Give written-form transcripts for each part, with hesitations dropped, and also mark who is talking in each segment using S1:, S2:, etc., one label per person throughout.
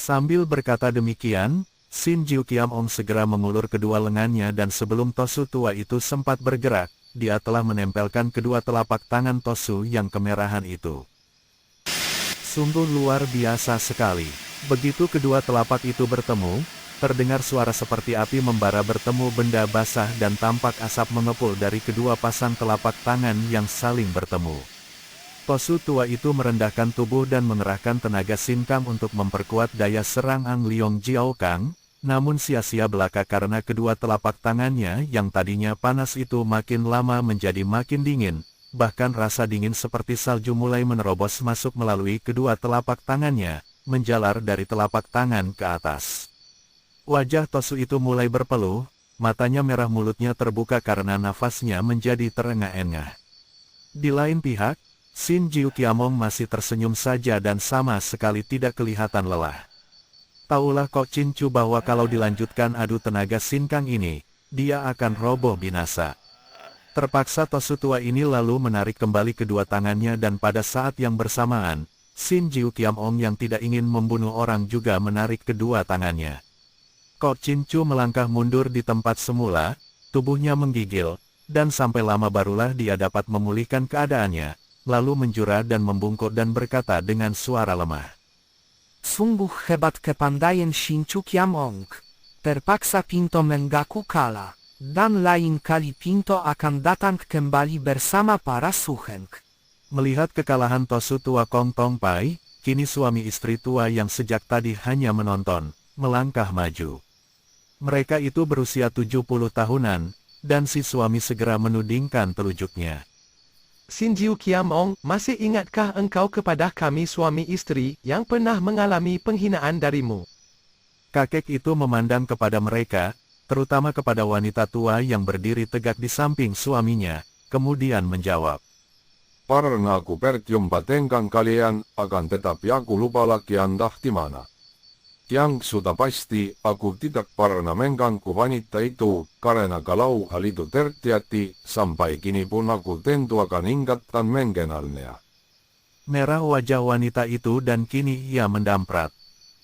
S1: Sambil berkata demikian, Sin Jiu Kiam Ong segera mengulur kedua lengannya dan sebelum Tosu tua itu sempat bergerak, dia telah menempelkan kedua telapak tangan Tosu yang kemerahan itu. Sungguh luar biasa sekali. Begitu kedua telapak itu bertemu, terdengar suara seperti api membara bertemu benda basah dan tampak asap mengepul dari kedua pasang telapak tangan yang saling bertemu. Tosu tua itu merendahkan tubuh dan mengerahkan tenaga sinkam untuk memperkuat daya serang Ang Liong Jiao Kang, namun sia-sia belaka karena kedua telapak tangannya yang tadinya panas itu makin lama menjadi makin dingin, bahkan rasa dingin seperti salju mulai menerobos masuk melalui kedua telapak tangannya, menjalar dari telapak tangan ke atas. Wajah Tosu itu mulai berpeluh, matanya merah, mulutnya terbuka karena nafasnya menjadi terengah-engah. Di lain pihak, Sin Jiu Kiamong masih tersenyum saja dan sama sekali tidak kelihatan lelah. Taulah Kok Chin Chu bahwa kalau dilanjutkan adu tenaga sinkang ini, dia akan roboh binasa. Terpaksa Tosu tua ini lalu menarik kembali kedua tangannya dan pada saat yang bersamaan, Sin Jiu Kiamong yang tidak ingin membunuh orang juga menarik kedua tangannya. Kok Chin Chu melangkah mundur di tempat semula, tubuhnya menggigil, dan sampai lama barulah dia dapat memulihkan keadaannya, lalu menjura dan membungkuk dan berkata dengan suara lemah.
S2: Sungguh hebat kepandaian Sin Jiu Kiamong. Terpaksa pintu mengaku kalah, dan lain kali pintu akan datang kembali bersama para suheng.
S1: Melihat kekalahan Tosu tua Kong Tong Pai, kini suami istri tua yang sejak tadi hanya menonton, melangkah maju. Mereka itu berusia 70 tahunan, dan si suami segera menudingkan telunjuknya.
S3: Sin Jiu Kiamong, masih ingatkah engkau kepada kami suami istri yang pernah mengalami penghinaan darimu?
S1: Kakek itu memandang kepada mereka, terutama kepada wanita tua yang berdiri tegak di samping suaminya, kemudian menjawab.
S4: Pernah aku berjumpa dengan kalian, akan tetapi aku lupa lagi Anda di mana. Yang sudah pasti, aku tidak pernah mengganggu wanita itu, karena kalau hal itu terjadi, sampai kini pun aku tentu akan ingat dan mengenalnya.
S1: Merah wajah wanita itu dan kini ia mendamprat.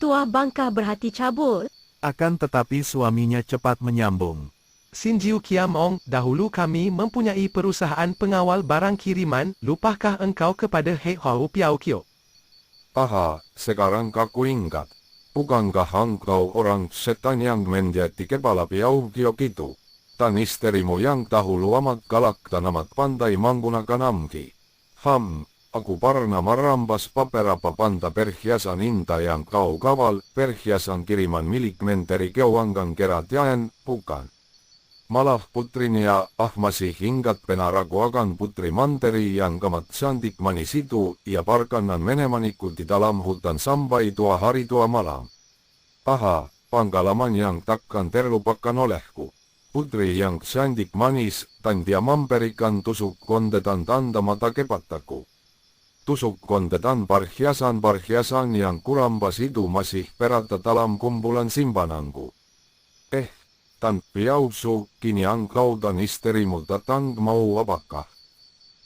S5: Tua bangka berhati cabul.
S1: Akan tetapi suaminya cepat menyambung.
S3: Sin Jiu Kiamong, dahulu kami mempunyai perusahaan pengawal barang kiriman, lupakah engkau kepada He Hao Piao Kio?
S4: Aha, sekarang aku ingat. Bukankah engkau orang setan yang menjadi kepala Piao Kio itu? Dan istrimu yang dahulu amat galak dan amat pandai menggunakan amki. Aku pernah merampas beberapa panta perhiasan indah yang kau kawal, perhiasan kiriman milik Menteri Keuangan Kerajaan, bukan? Malah putrinya, masih ingat benar aku akan putri Menteri yang amat cantik manis itu, ia perkenan menemaniku di dalam hutan sampai 2 hari 2 malam. Pengalaman yang takkan terlupakan olehku. Putri yang cantik manis, dan dia memberikan tusuk konde dan tanda mata kepadaku. Tusuk konde dan perhiasan-perhiasan yang kurampas itu masih berada dalam kumpulan simpananku. Dan Piao Su, kini engkau dan istrimu datang mau apakah?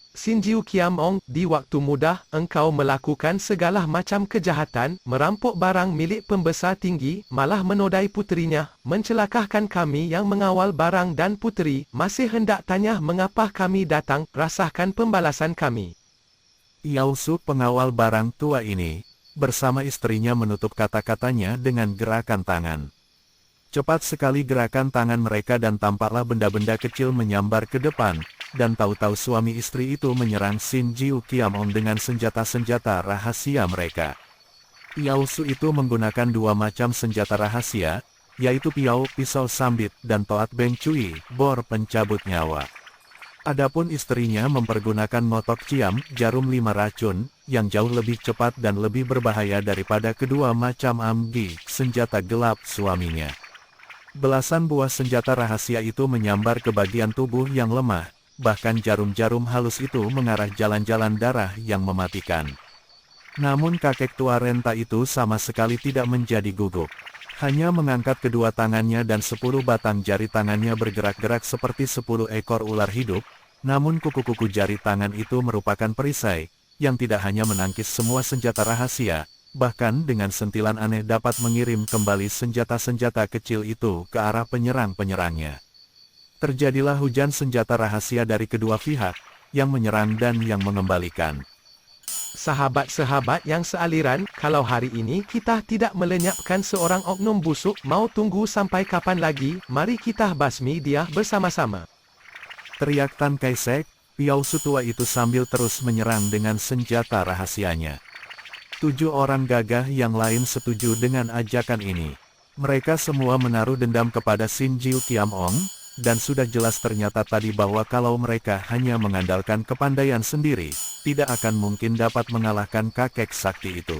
S3: Sin Jiu Kiamong, di waktu muda, engkau melakukan segala macam kejahatan, merampok barang milik pembesar tinggi, malah menodai putrinya, mencelakakan kami yang mengawal barang dan putri, masih hendak tanya mengapa kami datang, rasakan pembalasan kami.
S1: Yao Su pengawal barang tua ini, bersama istrinya menutup kata-katanya dengan gerakan tangan. Cepat sekali gerakan tangan mereka dan tampaklah benda-benda kecil menyambar ke depan, dan tahu-tahu suami istri itu menyerang Sin Jiu Kiamong dengan senjata-senjata rahasia mereka. Yao Su itu menggunakan 2 macam senjata rahasia, yaitu Piao pisau sambit dan Toat Beng Cui, bor pencabut nyawa. Adapun istrinya mempergunakan ngotok ciam, jarum 5 racun, yang jauh lebih cepat dan lebih berbahaya daripada kedua macam amgi, senjata gelap suaminya. Belasan buah senjata rahasia itu menyambar ke bagian tubuh yang lemah, bahkan jarum-jarum halus itu mengarah jalan-jalan darah yang mematikan. Namun kakek tua renta itu sama sekali tidak menjadi gugup. Hanya mengangkat kedua tangannya dan 10 batang jari tangannya bergerak-gerak seperti 10 ekor ular hidup, namun kuku-kuku jari tangan itu merupakan perisai, yang tidak hanya menangkis semua senjata rahasia, bahkan dengan sentilan aneh dapat mengirim kembali senjata-senjata kecil itu ke arah penyerang-penyerangnya. Terjadilah hujan senjata rahasia dari kedua pihak, yang menyerang dan yang mengembalikan.
S3: Sahabat-sahabat yang sealiran, kalau hari ini kita tidak melenyapkan seorang oknum busuk, mau tunggu sampai kapan lagi? Mari kita basmi dia bersama-sama.
S1: Teriak Tan Kaisek, Piausu tua itu sambil terus menyerang dengan senjata rahasianya. 7 orang gagah yang lain setuju dengan ajakan ini. Mereka semua menaruh dendam kepada Sin Jiu Kiam Ong, dan sudah jelas ternyata tadi bahwa kalau mereka hanya mengandalkan kepandaian sendiri, tidak akan mungkin dapat mengalahkan kakek sakti itu.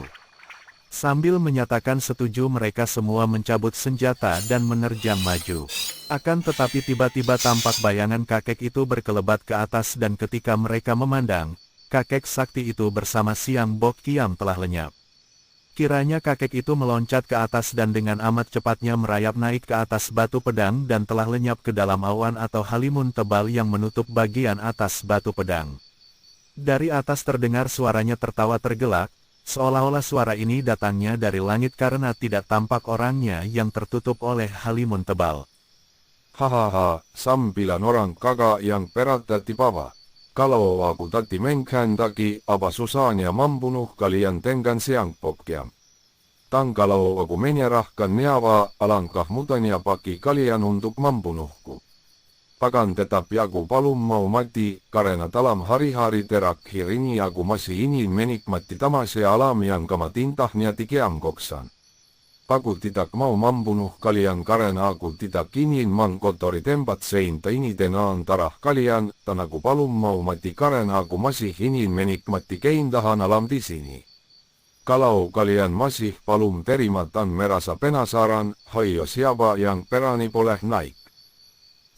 S1: Sambil menyatakan setuju mereka semua mencabut senjata dan menerjang maju. Akan tetapi tiba-tiba tampak bayangan kakek itu berkelebat ke atas dan ketika mereka memandang, kakek sakti itu bersama Siang Bok Kiam telah lenyap. Kiranya kakek itu meloncat ke atas dan dengan amat cepatnya merayap naik ke atas batu pedang dan telah lenyap ke dalam awan atau halimun tebal yang menutup bagian atas batu pedang. Dari atas terdengar suaranya tertawa tergelak, seolah-olah suara ini datangnya dari langit karena tidak tampak orangnya yang tertutup oleh halimun tebal.
S4: Hahaha, 9 orang kakak yang perak di bawah. Kalau aku tadi menghendaki, apa susahnya membunuh kalian dengan Siang Bok Kiam. Dan kalau aku menyerahkan nyawa, alangkah mudahnya bagi kalian untuk membunuhku. Bahkan tetapi aku belum mau mati, karena dalam hari-hari terakhir ini aku masih ingin menikmati tamasya alam yang amat indahnya di Kiamgoksan. Aku tidak mau membunuh kalian karena aku tidak ingin mengkotori tempat seindah ini dengan antara kalian, dan aku belum mau mati karena aku masih ingin menikmati keindahan alam di sini. Kalau kalian masih belum terima dan merasa penasaran, hayo siapa yang berani boleh naik.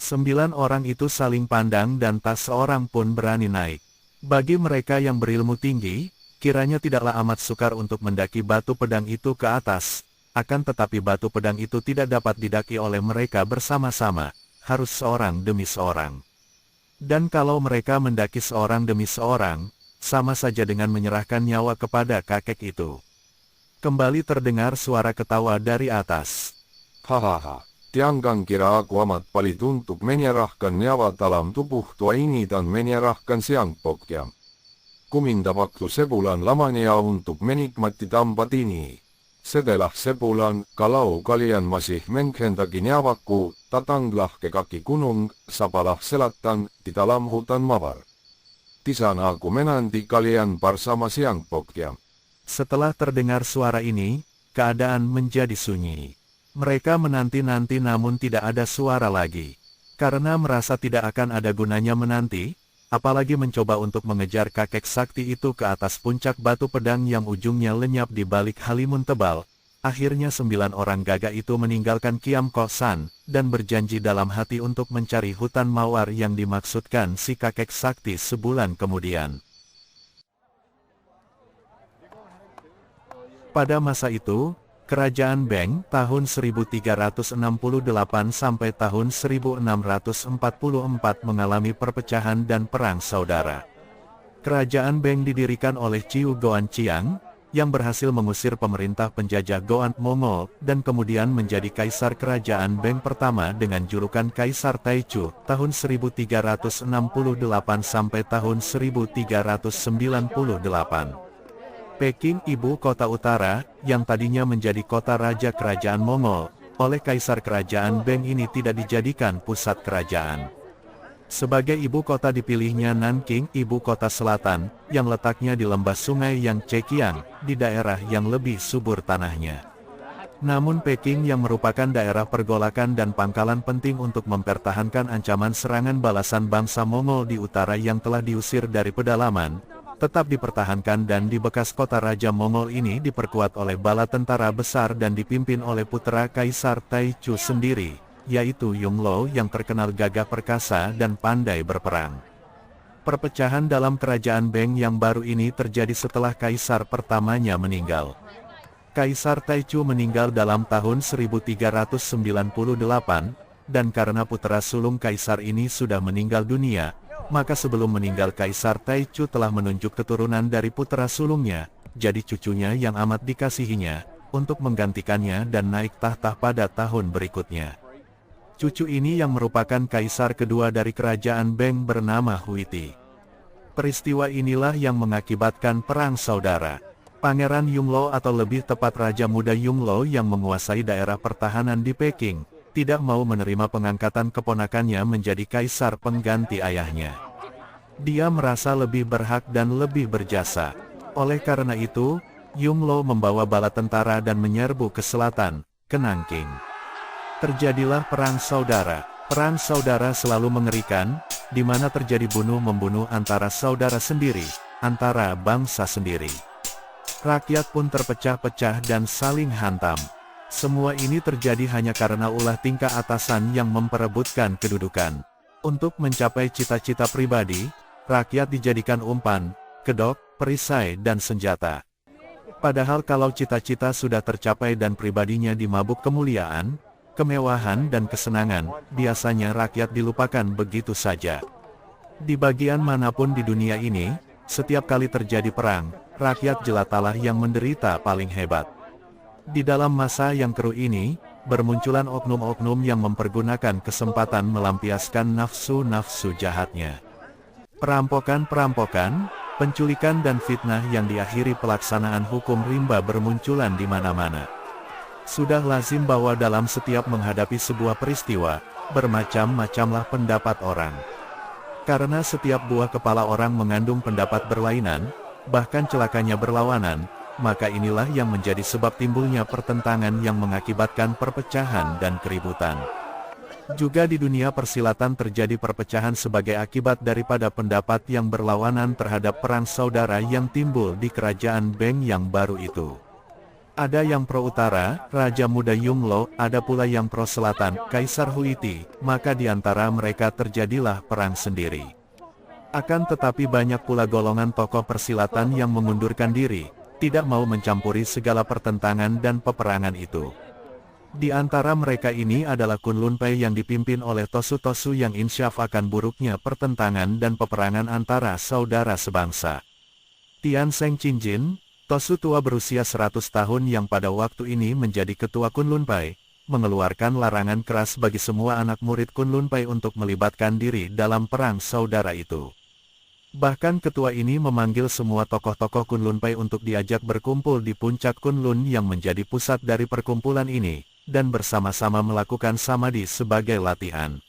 S1: 9 orang itu saling pandang dan tak seorang pun berani naik. Bagi mereka yang berilmu tinggi, kiranya tidaklah amat sukar untuk mendaki batu pedang itu ke atas. Akan tetapi batu pedang itu tidak dapat didaki oleh mereka bersama-sama, harus seorang demi seorang. Dan kalau mereka mendaki seorang demi seorang, sama saja dengan menyerahkan nyawa kepada kakek itu. Kembali terdengar suara ketawa dari atas.
S4: Hahaha, jangan kira aku amat pelit untuk menyerahkan nyawa dalam tubuh tua ini dan menyerahkan Siang Bok Kiam. Ku minta waktu sebulan lamanya untuk menikmati tempat ini. Setelah sebulan, kalau kalian masih menghendaki nyawaku, datanglah ke kaki gunung, sebelah selatan, di dalam hutan mawar. Di sana aku menanti kalian bersama Siang Bok Kiam.
S1: Setelah terdengar suara ini, keadaan menjadi sunyi. Mereka menanti-nanti namun tidak ada suara lagi. Karena merasa tidak akan ada gunanya menanti, apalagi mencoba untuk mengejar kakek sakti itu ke atas puncak batu pedang yang ujungnya lenyap di balik halimun tebal. Akhirnya 9 orang gagah itu meninggalkan Kiam Kosan, dan berjanji dalam hati untuk mencari hutan mawar yang dimaksudkan si kakek sakti sebulan kemudian. Pada masa itu, Kerajaan Beng tahun 1368 sampai tahun 1644 mengalami perpecahan dan perang saudara. Kerajaan Beng didirikan oleh Ciu Goan Chiang, yang berhasil mengusir pemerintah penjajah Goan Mongol, dan kemudian menjadi kaisar kerajaan Beng pertama dengan julukan Kaisar Taichu, tahun 1368 sampai tahun 1398. Peking, ibu kota utara, yang tadinya menjadi kota raja kerajaan Mongol, oleh kaisar kerajaan Beng ini tidak dijadikan pusat kerajaan. Sebagai ibu kota dipilihnya Nanking, ibu kota selatan, yang letaknya di lembah sungai Yang Cekiang, di daerah yang lebih subur tanahnya. Namun Peking yang merupakan daerah pergolakan dan pangkalan penting untuk mempertahankan ancaman serangan balasan bangsa Mongol di utara yang telah diusir dari pedalaman, tetap dipertahankan dan di bekas kota Raja Mongol ini diperkuat oleh bala tentara besar dan dipimpin oleh putra Kaisar Taichu sendiri, yaitu Yonglou yang terkenal gagah perkasa dan pandai berperang. Perpecahan dalam kerajaan Beng yang baru ini terjadi setelah kaisar pertamanya meninggal. Kaisar Taichu meninggal dalam tahun 1398, dan karena putra sulung kaisar ini sudah meninggal dunia, maka sebelum meninggal Kaisar Taichu telah menunjuk keturunan dari putra sulungnya, jadi cucunya yang amat dikasihinya, untuk menggantikannya dan naik tahta pada tahun berikutnya. Cucu ini yang merupakan kaisar kedua dari kerajaan Beng bernama Huiti. Peristiwa inilah yang mengakibatkan perang saudara. Pangeran Yumlo atau lebih tepat Raja Muda Yumlo yang menguasai daerah pertahanan di Peking, tidak mau menerima pengangkatan keponakannya menjadi kaisar pengganti ayahnya. Dia merasa lebih berhak dan lebih berjasa. Oleh karena itu, Yumlo membawa bala tentara dan menyerbu ke selatan, ke Nanking. Terjadilah perang saudara. Perang saudara selalu mengerikan, di mana terjadi bunuh-membunuh antara saudara sendiri, antara bangsa sendiri. Rakyat pun terpecah-pecah dan saling hantam. Semua ini terjadi hanya karena ulah tingkah atasan yang memperebutkan kedudukan. Untuk mencapai cita-cita pribadi, rakyat dijadikan umpan, kedok, perisai dan senjata. Padahal kalau cita-cita sudah tercapai dan pribadinya dimabuk kemuliaan, kemewahan dan kesenangan, biasanya rakyat dilupakan begitu saja. Di bagian manapun di dunia ini, setiap kali terjadi perang, rakyat jelatalah yang menderita paling hebat. Di dalam masa yang keruh ini, bermunculan oknum-oknum yang mempergunakan kesempatan melampiaskan nafsu-nafsu jahatnya. Perampokan-perampokan, penculikan dan fitnah yang diakhiri pelaksanaan hukum rimba bermunculan di mana-mana. Sudah lazim bahwa dalam setiap menghadapi sebuah peristiwa, bermacam-macamlah pendapat orang. Karena setiap buah kepala orang mengandung pendapat berlainan, bahkan celakanya berlawanan, maka inilah yang menjadi sebab timbulnya pertentangan yang mengakibatkan perpecahan dan keributan. Juga di dunia persilatan terjadi perpecahan sebagai akibat daripada pendapat yang berlawanan terhadap perang saudara yang timbul di kerajaan Beng yang baru itu. Ada yang pro utara, Raja Muda Yumlo, ada pula yang pro selatan, Kaisar Huiti, maka di antara mereka terjadilah perang sendiri. Akan tetapi banyak pula golongan tokoh persilatan yang mengundurkan diri, tidak mau mencampuri segala pertentangan dan peperangan itu. Di antara mereka ini adalah Kunlun Pai yang dipimpin oleh Tosu-Tosu yang insyaf akan buruknya pertentangan dan peperangan antara saudara sebangsa. Tian Seng Cinjin, Tosu tua berusia 100 tahun yang pada waktu ini menjadi ketua Kunlun Pai, mengeluarkan larangan keras bagi semua anak murid Kunlun Pai untuk melibatkan diri dalam perang saudara itu. Bahkan ketua ini memanggil semua tokoh-tokoh Kunlun Pai untuk diajak berkumpul di puncak Kunlun yang menjadi pusat dari perkumpulan ini, dan bersama-sama melakukan samadhi sebagai latihan.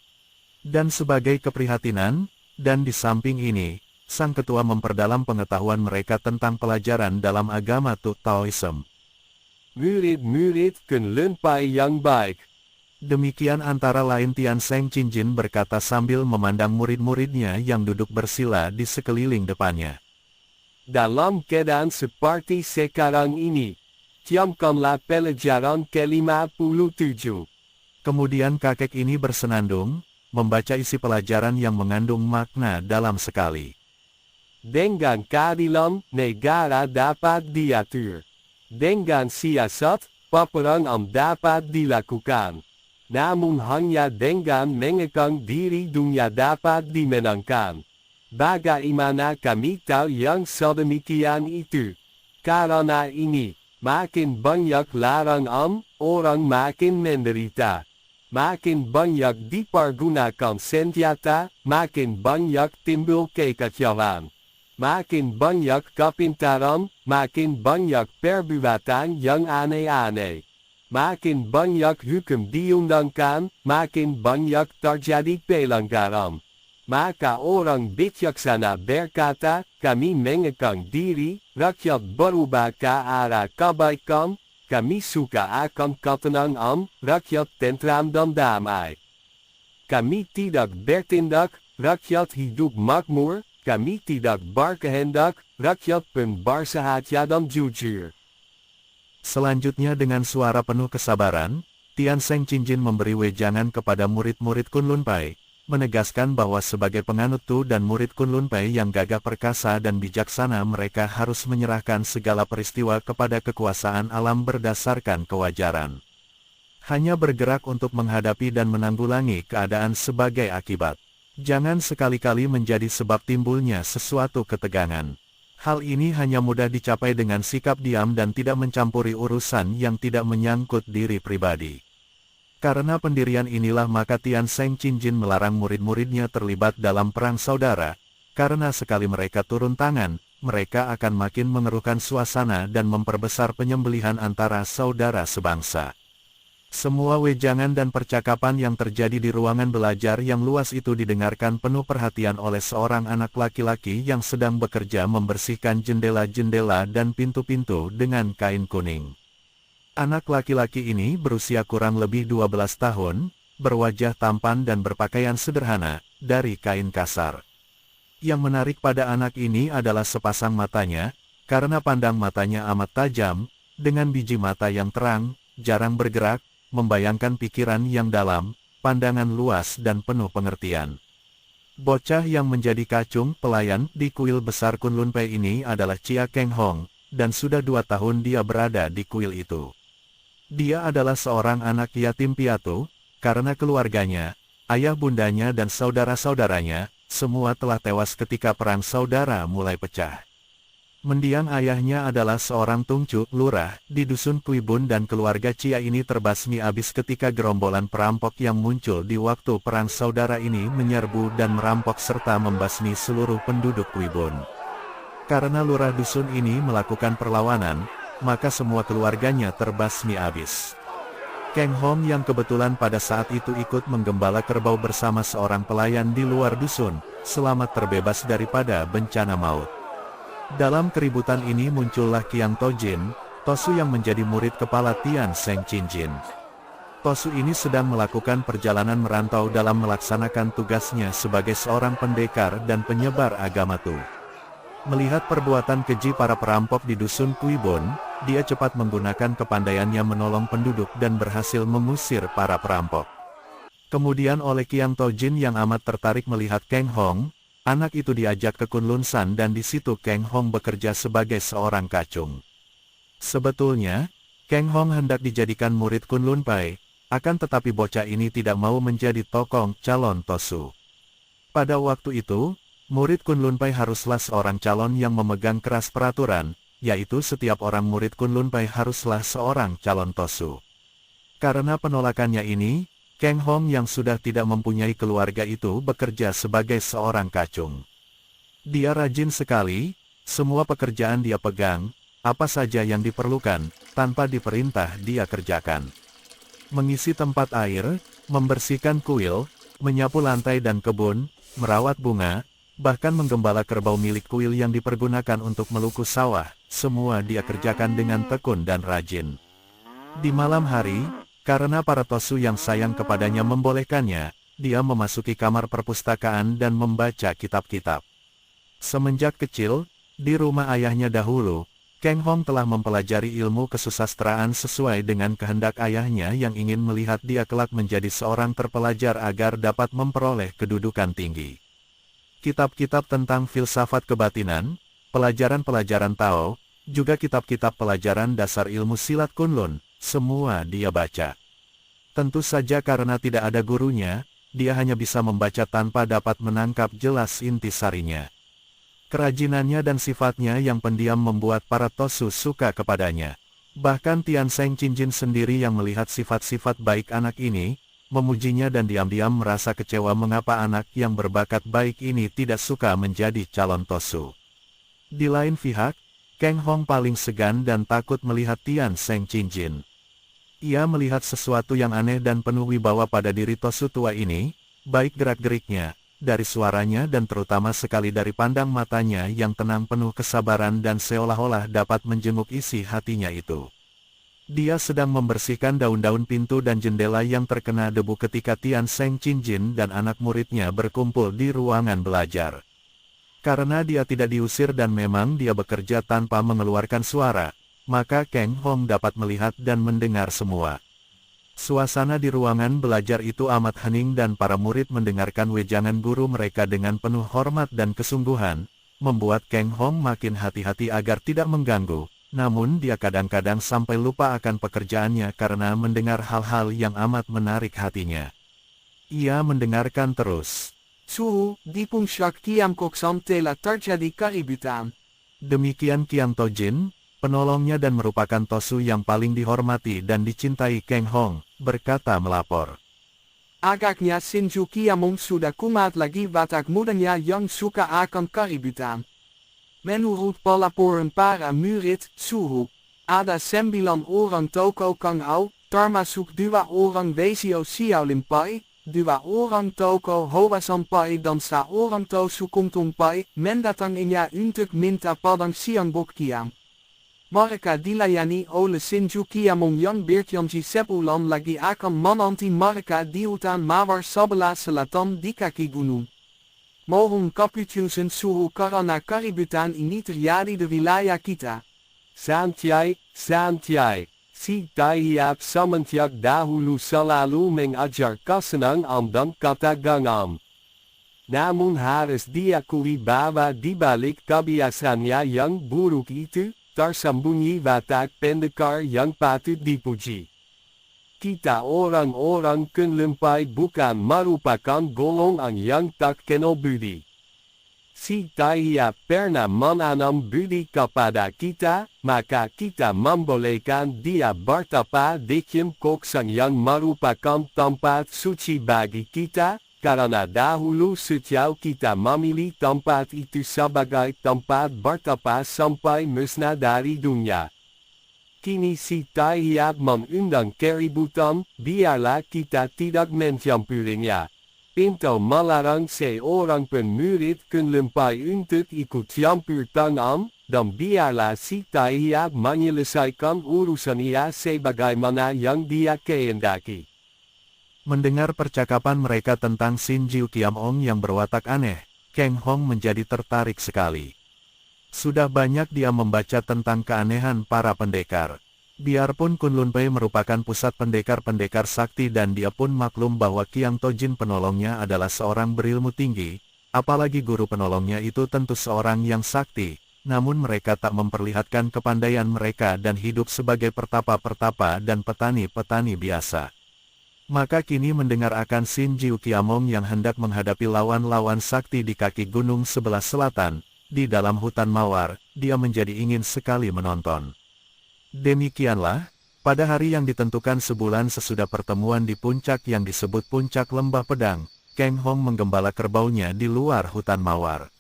S1: Dan sebagai keprihatinan, dan di samping ini, sang ketua memperdalam pengetahuan mereka tentang pelajaran dalam agama Taoism.
S6: Murid-murid Kunlun Pai yang baik.
S1: Demikian antara lain Tian Seng Cinjin berkata sambil memandang murid-muridnya yang duduk bersila di sekeliling depannya.
S6: Dalam keadaan seperti sekarang ini, camkanlah pelajaran ke-57.
S1: Kemudian kakek ini bersenandung, membaca isi pelajaran yang mengandung makna dalam sekali.
S6: Dengan keadilan, negara dapat diatur. Dengan siasat, peperangan dapat dilakukan. Namun hanya dengan mengekang diri dunia dapat dimenangkan. Bagaimana kami tahu yang sedemikian itu? Karena ini, makin banyak larangan, orang makin menderita. Makin banyak dipergunakan senjata, makin banyak timbul kekacauan. Makin banyak kepintaran, makin banyak perbuatan yang aneh-aneh. Makin banyak hukum diundangkan, makin banyak terjadi pelanggaran. Maka orang bijaksana berkata, kami mengekang diri, rakyat berubah ke arah kebaikan, kami suka akan ketenangan, rakyat tentram dan damai. Kami tidak bertindak, rakyat hidup makmur. Kami tidak berkehendak, rakyat pun bersahaja dan jujur.
S1: Selanjutnya dengan suara penuh kesabaran, Tian Seng Cinjin memberi wejangan kepada murid-murid Kunlun Pai, menegaskan bahwa sebagai penganut Tu dan murid Kunlun Pai yang gagah perkasa dan bijaksana mereka harus menyerahkan segala peristiwa kepada kekuasaan alam berdasarkan kewajaran. Hanya bergerak untuk menghadapi dan menanggulangi keadaan sebagai akibat. Jangan sekali-kali menjadi sebab timbulnya sesuatu ketegangan. Hal ini hanya mudah dicapai dengan sikap diam dan tidak mencampuri urusan yang tidak menyangkut diri pribadi. Karena pendirian inilah maka Tian Seng Qingjin melarang murid-muridnya terlibat dalam perang saudara, karena sekali mereka turun tangan, mereka akan makin mengeruhkan suasana dan memperbesar penyembelihan antara saudara sebangsa. Semua wejangan dan percakapan yang terjadi di ruangan belajar yang luas itu didengarkan penuh perhatian oleh seorang anak laki-laki yang sedang bekerja membersihkan jendela-jendela dan pintu-pintu dengan kain kuning. Anak laki-laki ini berusia kurang lebih 12 tahun, berwajah tampan dan berpakaian sederhana, dari kain kasar. Yang menarik pada anak ini adalah sepasang matanya, karena pandang matanya amat tajam, dengan biji mata yang terang, jarang bergerak, membayangkan pikiran yang dalam, pandangan luas dan penuh pengertian. Bocah yang menjadi kacung pelayan di kuil besar Kunlun Pai ini adalah Chia Keng Hong, dan sudah 2 tahun dia berada di kuil itu. Dia adalah seorang anak yatim piatu, karena keluarganya, ayah bundanya dan saudara-saudaranya, semua telah tewas ketika perang saudara mulai pecah. Mendiang ayahnya adalah seorang tungcu, lurah, di dusun Kuibun dan keluarga Chia ini terbasmi habis ketika gerombolan perampok yang muncul di waktu perang saudara ini menyerbu dan merampok serta membasmi seluruh penduduk Kuibun. Karena lurah dusun ini melakukan perlawanan, maka semua keluarganya terbasmi habis. Keng Hong yang kebetulan pada saat itu ikut menggembala kerbau bersama seorang pelayan di luar dusun, selamat terbebas daripada bencana maut. Dalam keributan ini muncullah Qiang Tojin, Tosu yang menjadi murid kepala Tian Seng Qingjin. Tosu ini sedang melakukan perjalanan merantau dalam melaksanakan tugasnya sebagai seorang pendekar dan penyebar agama Tu. Melihat perbuatan keji para perampok di dusun Kuibun, dia cepat menggunakan kepandaiannya menolong penduduk dan berhasil mengusir para perampok. Kemudian oleh Qiang Tojin yang amat tertarik melihat Keng Hong, anak itu diajak ke Kunlun San dan di situ Keng Hong bekerja sebagai seorang kacung. Sebetulnya, Keng Hong hendak dijadikan murid Kunlun Pai, akan tetapi bocah ini tidak mau menjadi tokoh calon Tosu. Pada waktu itu, murid Kunlun Pai haruslah seorang calon yang memegang keras peraturan, yaitu setiap orang murid Kunlun Pai haruslah seorang calon Tosu. Karena penolakannya ini, Keng Hong yang sudah tidak mempunyai keluarga itu bekerja sebagai seorang kacung. Dia rajin sekali, semua pekerjaan dia pegang, apa saja yang diperlukan, tanpa diperintah dia kerjakan. Mengisi tempat air, membersihkan kuil, menyapu lantai dan kebun, merawat bunga, bahkan menggembala kerbau milik kuil yang dipergunakan untuk melukus sawah, semua dia kerjakan dengan tekun dan rajin. Di malam hari, karena para Tosu yang sayang kepadanya membolehkannya, dia memasuki kamar perpustakaan dan membaca kitab-kitab. Semenjak kecil, di rumah ayahnya dahulu, Keng Hong telah mempelajari ilmu kesusastraan sesuai dengan kehendak ayahnya yang ingin melihat dia kelak menjadi seorang terpelajar agar dapat memperoleh kedudukan tinggi. Kitab-kitab tentang filsafat kebatinan, pelajaran-pelajaran Tao, juga kitab-kitab pelajaran dasar ilmu silat Kunlun, semua dia baca. Tentu saja karena tidak ada gurunya, dia hanya bisa membaca tanpa dapat menangkap jelas intisarinya. Kerajinannya dan sifatnya yang pendiam membuat para Tosu suka kepadanya. Bahkan Tian Seng Qingjin sendiri yang melihat sifat-sifat baik anak ini, memujinya dan diam-diam merasa kecewa mengapa anak yang berbakat baik ini tidak suka menjadi calon Tosu. Di lain pihak, Keng Hong paling segan dan takut melihat Tian Seng Qingjin. Ia melihat sesuatu yang aneh dan penuh wibawa pada diri Tosu tua ini, baik gerak-geriknya, dari suaranya dan terutama sekali dari pandang matanya yang tenang penuh kesabaran dan seolah-olah dapat menjenguk isi hatinya itu. Dia sedang membersihkan daun-daun pintu dan jendela yang terkena debu ketika Tian Seng Qingjin dan anak muridnya berkumpul di ruangan belajar. Karena dia tidak diusir dan memang dia bekerja tanpa mengeluarkan suara, maka Keng Hong dapat melihat dan mendengar semua. Suasana di ruangan belajar itu amat hening dan para murid mendengarkan wejangan guru mereka dengan penuh hormat dan kesungguhan, membuat Keng Hong makin hati-hati agar tidak mengganggu, namun dia kadang-kadang sampai lupa akan pekerjaannya karena mendengar hal-hal yang amat menarik hatinya. Ia mendengarkan terus.
S2: Suhu, di pung syak tiam koksam tela terjadi keributan.
S1: Demikian Qiang Tojin, penolongnya dan merupakan Tosu yang paling dihormati dan dicintai Kang Hong, berkata melapor.
S2: Agaknya Sinju Qiamong sudah kumat lagi watak mudanya yang suka akan keributan. Menurut pelaporan para murid, suhu, ada 9 orang toko Kang Hao, termasuk 2 orang Wezio Xiaolin Pai, 2 orang toko Hoasan Pai dan 1 orang Tosu Kungtung Pai, mendatanginya untuk minta padang siang Bok Qiang. Mereka dilayani oleh Sinju Qiamong yang berjanji sebulan lagi akan menanti mereka di hutan mawar sebelah selatan di kaki gunung. Mohon keputusan suhu karena keributan ini terjadi di wilayah kita.
S6: Santiai, si Tahiap semenjak dahulu selalu mengajar kesenangan dan ketegangan. Namun harus diakui bahwa di balik kebiasaannya yang buruk itu, tersembunyi watak pendekar yang patut dipuji. Kita orang-orang Kunlun Pai bukan merupakan golongan yang tak kenal budi. Si Tahiap pernah menanam budi kepada kita, maka kita membolehkan dia bertapa di Kim Kok Sang yang merupakan tempat suci bagi kita, karena dahulu sejauh kita memilih tempat itu sebagai tempat bertapa sampai musnah dari dunia. Kini si Tahiap mengundang keributan, biarlah kita tidak mencampurinya. Pinto melarang seorang pemurid Kunlun Pai untuk ikut campur tangan, dan biarlah si Tahiap menyelesaikan urusannya sebagaimana yang dia kehendaki.
S1: Mendengar percakapan mereka tentang Sinju Qiamong yang berwatak aneh, Kang Hong menjadi tertarik sekali. Sudah banyak dia membaca tentang keanehan para pendekar. Biarpun Kunlun Pai merupakan pusat pendekar-pendekar sakti dan dia pun maklum bahwa Qiang Tojin penolongnya adalah seorang berilmu tinggi, apalagi guru penolongnya itu tentu seorang yang sakti, namun mereka tak memperlihatkan kepandaian mereka dan hidup sebagai pertapa-pertapa dan petani-petani biasa. Maka kini mendengar akan Sinju Qiamong yang hendak menghadapi lawan-lawan sakti di kaki gunung sebelah selatan, di dalam hutan mawar, dia menjadi ingin sekali menonton. Demikianlah, pada hari yang ditentukan sebulan sesudah pertemuan di puncak yang disebut Puncak Lembah Pedang, Kang Hong menggembala kerbaunya di luar hutan mawar.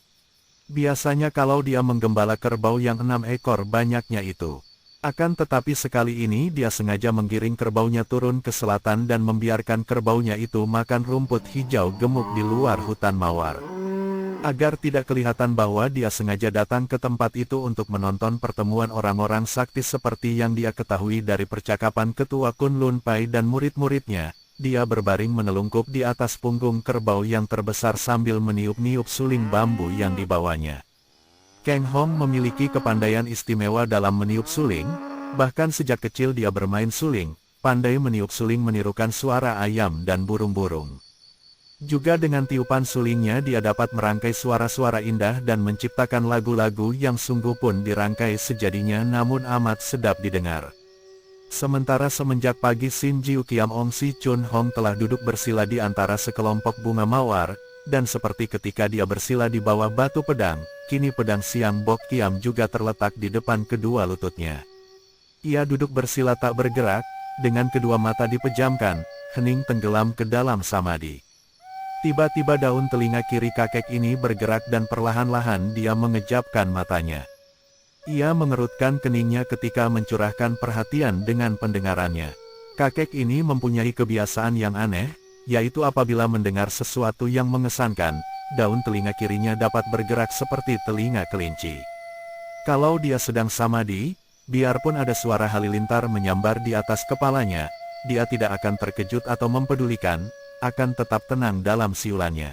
S1: Biasanya kalau dia menggembala kerbau yang 6 ekor banyaknya itu. Akan tetapi sekali ini dia sengaja menggiring kerbaunya turun ke selatan dan membiarkan kerbaunya itu makan rumput hijau gemuk di luar hutan mawar. Agar tidak kelihatan bahwa dia sengaja datang ke tempat itu untuk menonton pertemuan orang-orang sakti seperti yang dia ketahui dari percakapan ketua Kunlun Pai dan murid-muridnya, dia berbaring menelungkup di atas punggung kerbau yang terbesar sambil meniup-niup suling bambu yang dibawanya. Kang Hong memiliki kepandaian istimewa dalam meniup suling, bahkan sejak kecil dia bermain suling, pandai meniup suling menirukan suara ayam dan burung-burung. Juga dengan tiupan sulingnya dia dapat merangkai suara-suara indah dan menciptakan lagu-lagu yang sungguh pun dirangkai sejadinya namun amat sedap didengar. Sementara semenjak pagi Sinju Qiamong Si Chun Hong telah duduk bersila di antara sekelompok bunga mawar, dan seperti ketika dia bersila di bawah batu pedang, kini pedang Siang Bok Qiam juga terletak di depan kedua lututnya. Ia duduk bersila tak bergerak, dengan kedua mata dipejamkan, hening tenggelam ke dalam samadi. Tiba-tiba daun telinga kiri kakek ini bergerak dan perlahan-lahan dia mengejapkan matanya. Ia mengerutkan keningnya ketika mencurahkan perhatian dengan pendengarannya. Kakek ini mempunyai kebiasaan yang aneh, yaitu apabila mendengar sesuatu yang mengesankan, daun telinga kirinya dapat bergerak seperti telinga kelinci. Kalau dia sedang samadi, biarpun ada suara halilintar menyambar di atas kepalanya, dia tidak akan terkejut atau mempedulikan, akan tetap tenang dalam siulannya.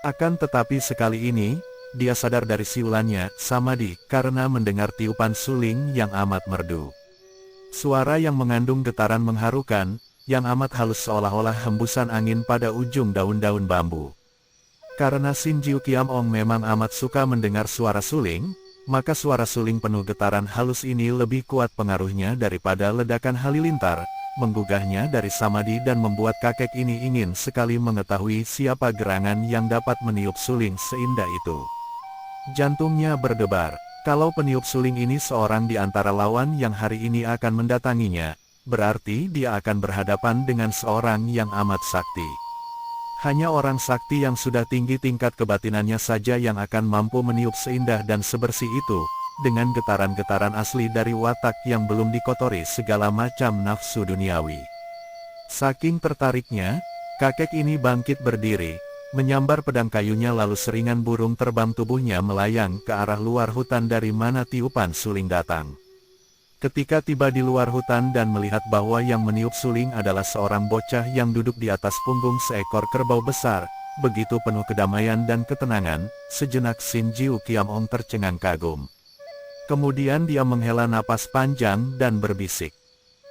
S1: Akan tetapi sekali ini, dia sadar dari siulannya, samadi, karena mendengar tiupan suling yang amat merdu. Suara yang mengandung getaran mengharukan, yang amat halus seolah-olah hembusan angin pada ujung daun-daun bambu. Karena Sinju Qiamong memang amat suka mendengar suara suling, maka suara suling penuh getaran halus ini lebih kuat pengaruhnya daripada ledakan halilintar, menggugahnya dari samadi dan membuat kakek ini ingin sekali mengetahui siapa gerangan yang dapat meniup suling seindah itu. Jantungnya berdebar, Kalau peniup suling ini seorang di antara lawan yang hari ini akan mendatanginya, berarti dia akan berhadapan dengan seorang yang amat sakti. Hanya orang sakti yang sudah tinggi tingkat kebatinannya saja yang akan mampu meniup seindah dan sebersih itu, dengan getaran-getaran asli dari watak yang belum dikotori segala macam nafsu duniawi. Saking tertariknya, kakek ini bangkit berdiri, menyambar pedang kayunya lalu seringan burung terbang tubuhnya melayang ke arah luar hutan dari mana tiupan suling datang. Ketika tiba di luar hutan dan melihat bahwa yang meniup suling adalah seorang bocah yang duduk di atas punggung seekor kerbau besar, begitu penuh kedamaian dan ketenangan, sejenak Sin Jiu Kiam Ong tercengang kagum. Kemudian dia menghela napas panjang dan berbisik.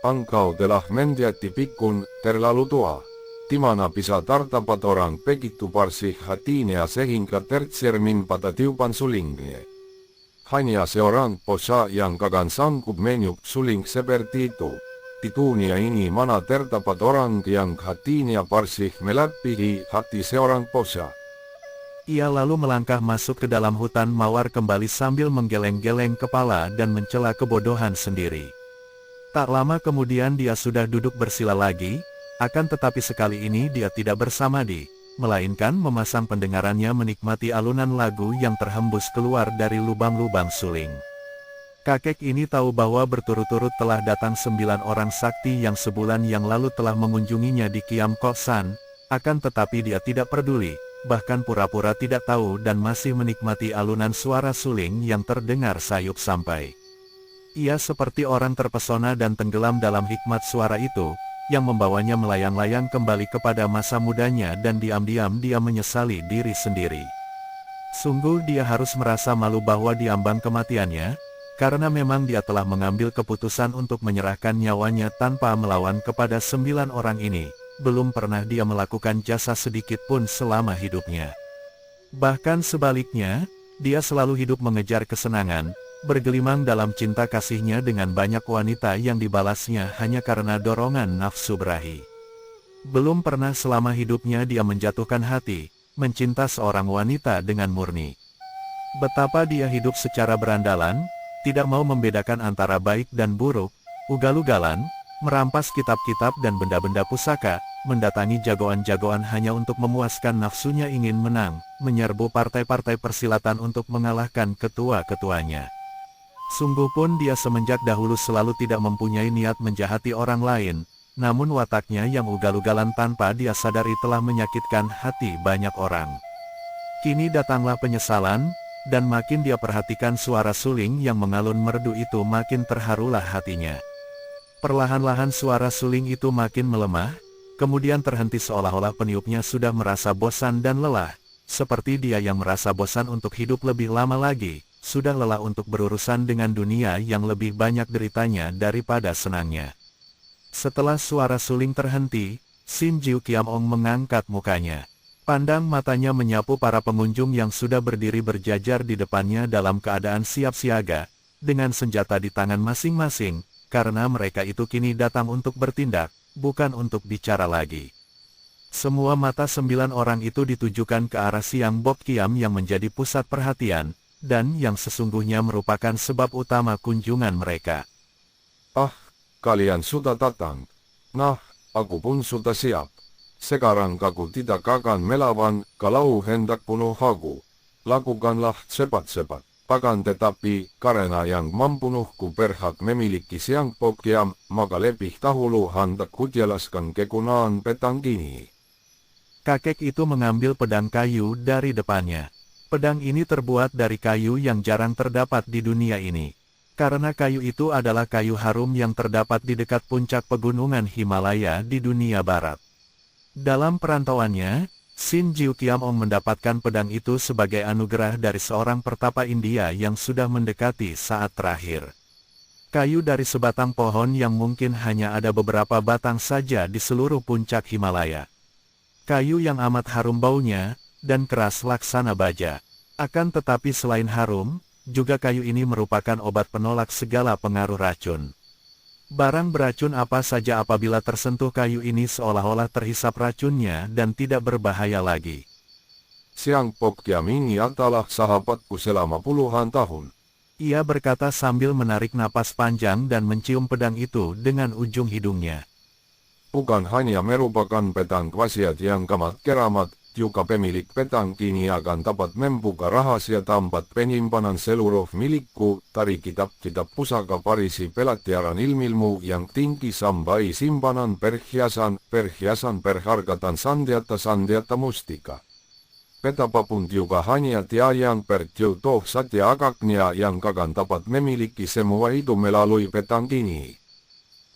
S4: Engkau telah menjadi pikun terlalu tua. Di mana bisa terdapat orang begitu bersih hatinya sehingga tercermin pada tiupan sulingnya. Hanya seorang bocah yang akan sanggup meniup suling seperti itu. Di dunia ini mana terdapat orang yang hatinya bersih melebihi hati seorang bocah.
S1: Ia lalu melangkah masuk ke dalam hutan mawar kembali sambil menggeleng-geleng kepala dan mencela kebodohan sendiri. Tak lama kemudian dia sudah duduk bersila lagi, akan tetapi sekali ini dia tidak bersamadi, melainkan memasang pendengarannya menikmati alunan lagu yang terhembus keluar dari lubang-lubang suling. Kakek ini tahu bahwa berturut-turut telah datang 9 orang sakti yang sebulan yang lalu telah mengunjunginya di Kiam Kosan, akan tetapi dia tidak peduli, bahkan pura-pura tidak tahu dan masih menikmati alunan suara suling yang terdengar sayup sampai. Ia seperti orang terpesona dan tenggelam dalam hikmat suara itu, yang membawanya melayang-layang kembali kepada masa mudanya dan diam-diam dia menyesali diri sendiri. Sungguh dia harus merasa malu bahwa diambang kematiannya, karena memang dia telah mengambil keputusan untuk menyerahkan nyawanya tanpa melawan kepada 9 orang ini, belum pernah dia melakukan jasa sedikit pun selama hidupnya. Bahkan sebaliknya, dia selalu hidup mengejar kesenangan, bergelimang dalam cinta kasihnya dengan banyak wanita yang dibalasnya hanya karena dorongan nafsu berahi. Belum pernah selama hidupnya dia menjatuhkan hati, mencinta seorang wanita dengan murni. Betapa dia hidup secara berandalan, tidak mau membedakan antara baik dan buruk, ugal-ugalan, merampas kitab-kitab dan benda-benda pusaka, mendatangi jagoan-jagoan hanya untuk memuaskan nafsunya ingin menang, menyerbu partai-partai persilatan untuk mengalahkan ketua-ketuanya. Sungguh pun dia semenjak dahulu selalu tidak mempunyai niat menjahati orang lain, namun wataknya yang ugal-ugalan tanpa dia sadari telah menyakitkan hati banyak orang. Kini datanglah penyesalan, dan makin dia perhatikan suara suling yang mengalun merdu itu makin terharulah hatinya. Perlahan-lahan suara suling itu makin melemah, kemudian terhenti seolah-olah peniupnya sudah merasa bosan dan lelah, seperti dia yang merasa bosan untuk hidup lebih lama lagi. Sudah lelah untuk berurusan dengan dunia yang lebih banyak deritanya daripada senangnya. Setelah suara suling terhenti, Sin Jiu Kiam Ong mengangkat mukanya. Pandang matanya menyapu para pengunjung yang sudah berdiri berjajar di depannya dalam keadaan siap siaga, dengan senjata di tangan masing-masing, karena mereka itu kini datang untuk bertindak, bukan untuk bicara lagi. Semua mata 9 orang itu ditujukan ke arah Siang Bok Kiam yang menjadi pusat perhatian, dan yang sesungguhnya merupakan sebab utama kunjungan mereka.
S4: Ah, kalian sudah datang. Nah, aku pun sudah siap. Sekarang aku tidak akan melawan kalau hendak bunuh aku. Lakukanlah cepat-cepat. Bahkan tetapi, karena yang membunuhku berhak memiliki Siang Bok Kiam, maka lebih dahulu hendak kujelaskan kegunaan pedang ini.
S1: Kakek itu mengambil pedang kayu dari depannya. Pedang ini terbuat dari kayu yang jarang terdapat di dunia ini. Karena kayu itu adalah kayu harum yang terdapat di dekat puncak pegunungan Himalaya di dunia barat. Dalam perantauannya, Sin Jiu Kiam Ong mendapatkan pedang itu sebagai anugerah dari seorang pertapa India yang sudah mendekati saat terakhir. Kayu dari sebatang pohon yang mungkin hanya ada beberapa batang saja di seluruh puncak Himalaya. Kayu yang amat harum baunya, dan keras laksana baja. Akan tetapi selain harum, juga kayu ini merupakan obat penolak segala pengaruh racun. Barang beracun apa saja apabila tersentuh kayu ini seolah-olah terhisap racunnya dan tidak berbahaya lagi.
S4: Siang Bok Kiam ini adalah sahabatku selama puluhan tahun.
S1: Ia berkata sambil menarik napas panjang dan mencium pedang itu dengan ujung hidungnya.
S4: Bukan hanya merupakan pedang wasiat yang amat keramat, juga pemilik pedang kini akan dapat membuka rahasia tempat penyimpanan seluruh milikku dari kitab-kitab pusaka berisi pelatihan ilmu yang tinggi sampai simpanan perhiasan berharga dan sandiata mustika. Betapapun juga hanya dia yang berjodoh saja agaknya yang akan dapat memiliki semua itu melalui pedang ini.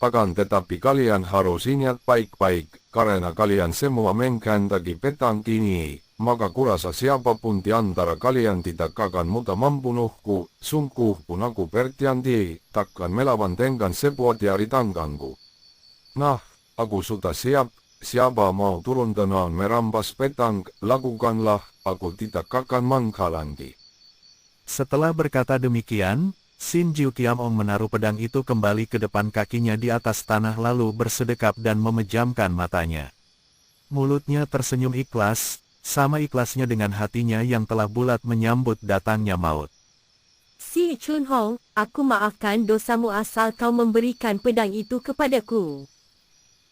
S4: Akan tetapi kalian harus ingat baik-baik, karena kalian semua menghendaki pedang ini, maka kurasa siapapun di antara kalian tidak akan mudah membunuhku, sungguh pun aku berjanji, takkan melawan dengan sebuah dari tanganku. Nah, aku sudah siap, siapa mau turun dan merampas pedang, lakukanlah, aku tidak akan menghalangi.
S1: Setelah berkata demikian, Sin Jiu Kiam Ong menaruh pedang itu kembali ke depan kakinya di atas tanah lalu bersedekap dan memejamkan matanya. Mulutnya tersenyum ikhlas, sama ikhlasnya dengan hatinya yang telah bulat menyambut datangnya maut.
S5: Si Chun Hong, aku maafkan dosamu asal kau memberikan pedang itu kepadaku.